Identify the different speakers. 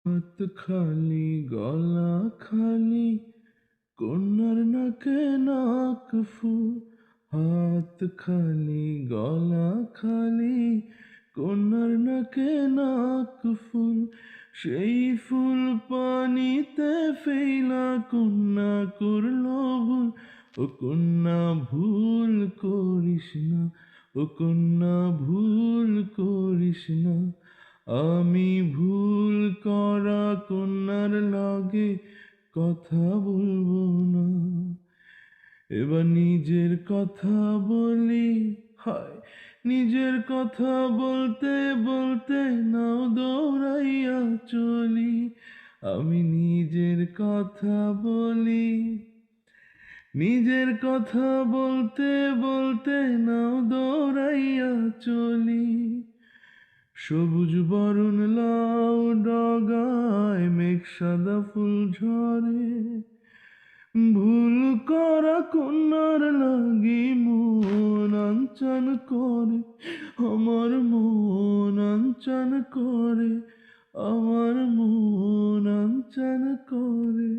Speaker 1: হাত খালি গলা খালি কন্যার নাকে নাক ফুল। হাত খালি গলা খালি কন্যার নাকে নাক ফুল। সেই ফুল পানিতে ফেলা কন্যা করলো ভুল। ও কন্যা ভুল করিস না, ও কন্যা ভুল করিস না। আমি ভুল করা কন্যার লাগে কথা বলবো না। এবার নিজের কথা বলি, হায় নিজের কথা বলতে বলতে নাও দৌড়াইয়া চলি। আমি নিজের কথা বলি, নিজের কথা বলতে বলতে নাও দৌড়াইয়া চলি। সবুজ বরণ লাউ ডগায় মেঘ সাদা ফুল ঝরে। ভুল করা কন্যার লাগি মন আনচান করে, আমার মন আনচান করে, আমার মন আনচান করে।